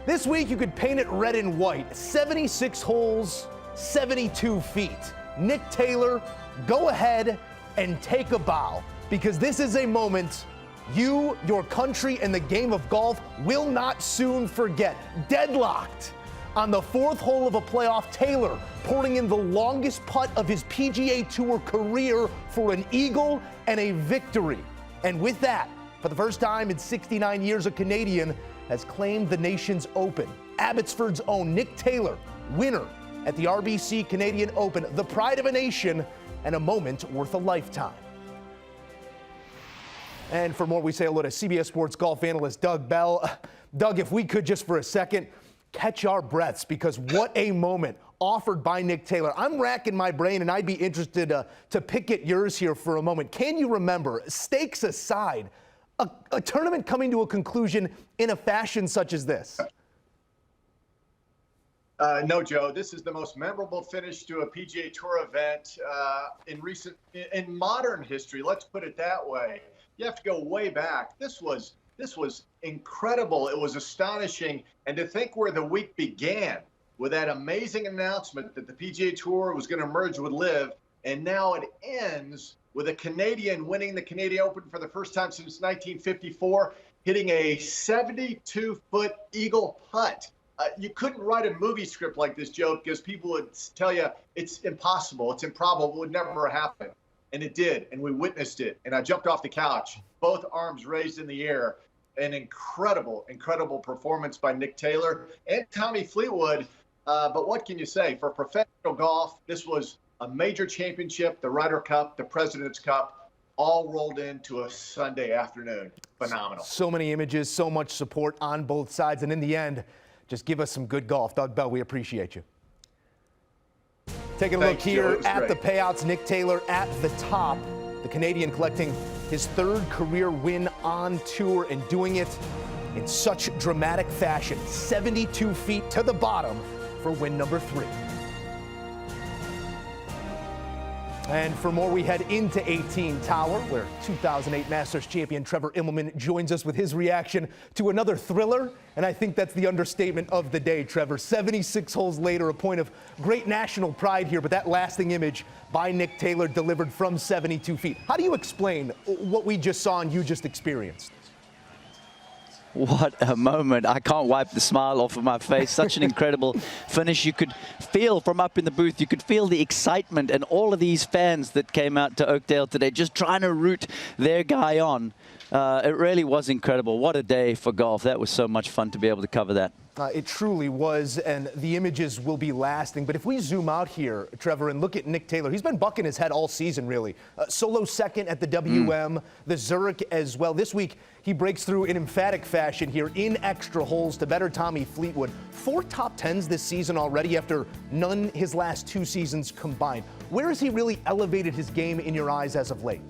This week, you could paint it red and white. 76 holes, 72 feet. Nick Taylor, go ahead and take a bow, because this is a moment you, your country, and the game of golf will not soon forget. Deadlocked on the fourth hole of a playoff, Taylor pouring in the longest putt of his PGA Tour career for an eagle and a victory. And with that, for the first time in 69 years, a Canadian has claimed the nation's Open. Abbotsford's own Nick Taylor, winner at the RBC Canadian Open, the pride of a nation and a moment worth a lifetime. And for more, we say hello to CBS Sports golf analyst Doug Bell. Doug, if we could just for a second catch our breaths, because what a moment offered by Nick Taylor. I'm racking my brain, and I'd be interested to pick at yours here for a moment. Can you remember, stakes aside, a tournament coming to a conclusion in a fashion such as this? No, Joe. This is the most memorable finish to a PGA Tour event in modern history. Let's put it that way. You have to go way back. This was incredible. It was astonishing, and to think where the week began with that amazing announcement that the PGA Tour was going to merge with LIV, and now it ends with a Canadian winning the Canadian Open for the first time since 1954, hitting a 72-foot eagle putt. You couldn't write a movie script like this, Joe, because people would tell you it's impossible, it's improbable, it would never happen. And it did, and we witnessed it. And I jumped off the couch, both arms raised in the air. An incredible, incredible performance by Nick Taylor and Tommy Fleetwood. But what can you say? For professional golf, this was a major championship, the Ryder Cup, the President's Cup, all rolled into a Sunday afternoon. Phenomenal. So many images, so much support on both sides. And in the end, just give us some good golf. Doug Bell, we appreciate you. Taking a look here at the payouts, Nick Taylor at the top. The Canadian collecting his third career win on tour and doing it in such dramatic fashion. 72 feet to the bottom for win number 3. And for more, we head into 18 Tower, where 2008 Masters champion Trevor Immelman joins us with his reaction to another thriller. And I think that's the understatement of the day, Trevor. 76 holes later, a point of great national pride here, but that lasting image by Nick Taylor delivered from 72 feet. How do you explain what we just saw and you just experienced? What a moment. I can't wipe the smile off of my face. Such an incredible finish. You could feel from up in the booth, you could feel the excitement and all of these fans that came out to Oakdale today just trying to root their guy on. It really was incredible. What a day for golf. That was so much fun to be able to cover that. It truly was, and the images will be lasting. But if we zoom out here, Trevor, and look at Nick Taylor, he's been bucking his head all season, really. Solo second at the WM, the Zurich as well. This week, he breaks through in emphatic fashion here in extra holes to better Tommy Fleetwood. 4 top 10s this season already after none his last 2 seasons combined. Where has he really elevated his game in your eyes as of late?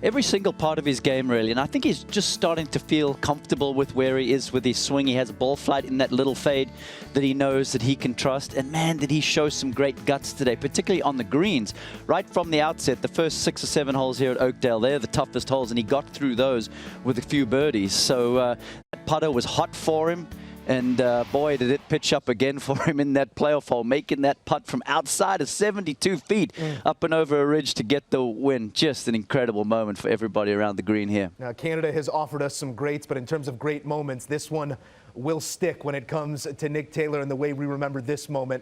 Every single part of his game, really. And I think he's just starting to feel comfortable with where he is with his swing. He has ball flight in that little fade that he knows that he can trust. And man, did he show some great guts today, particularly on the greens. Right from the outset, the first 6 or 7 holes here at Oakdale, they're the toughest holes, and he got through those with a few birdies. So that putter was hot for him. And boy, did it pitch up again for him in that playoff hole, making that putt from outside of 72 feet up and over a ridge to get the win. Just an incredible moment for everybody around the green here. Now, Canada has offered us some greats, but in terms of great moments, this one will stick when it comes to Nick Taylor and the way we remember this moment.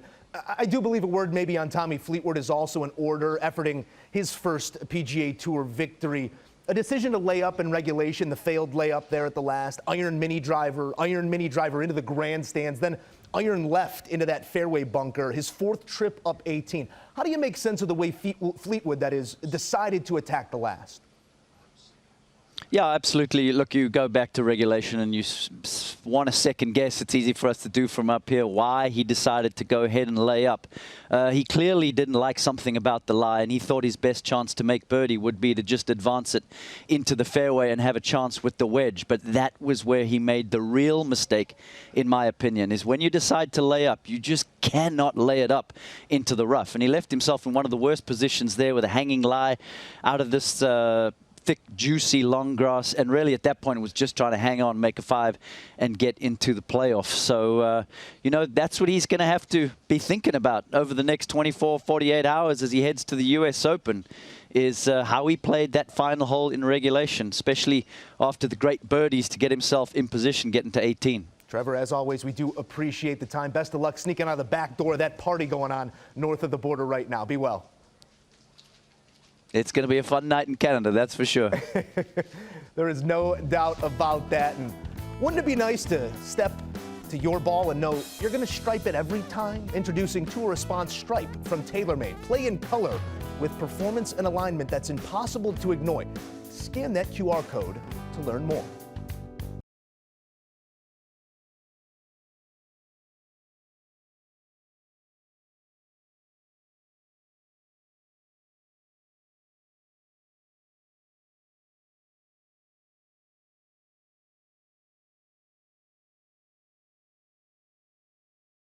I do believe a word maybe on Tommy Fleetwood is also in order, efforting his first PGA Tour victory. A decision to lay up in regulation, the failed layup there at the last, iron mini driver into the grandstands, then iron left into that fairway bunker, his 4th trip up 18. How do you make sense of the way Fleetwood, that is, decided to attack the last? Yeah, absolutely. Look, you go back to regulation and you want to second guess. It's easy for us to do from up here why he decided to go ahead and lay up. He clearly didn't like something about the lie, and he thought his best chance to make birdie would be to just advance it into the fairway and have a chance with the wedge. But that was where he made the real mistake, in my opinion, is when you decide to lay up, you just cannot lay it up into the rough. And he left himself in one of the worst positions there with a hanging lie out of this thick, juicy, long grass. And really, at that point, it was just trying to hang on, make a 5, and get into the playoff. So, you know, that's what he's going to have to be thinking about over the next 24, 48 hours as he heads to the U.S. Open, is how he played that final hole in regulation, especially after the great birdies to get himself in position, getting to 18. Trevor, as always, we do appreciate the time. Best of luck sneaking out of the back door of that party going on north of the border right now. Be well. It's going to be a fun night in Canada, that's for sure. There is no doubt about that. And wouldn't it be nice to step to your ball and know you're going to stripe it every time? Introducing Tour Response Stripe from TaylorMade. Play in color with performance and alignment that's impossible to ignore. Scan that QR code to learn more.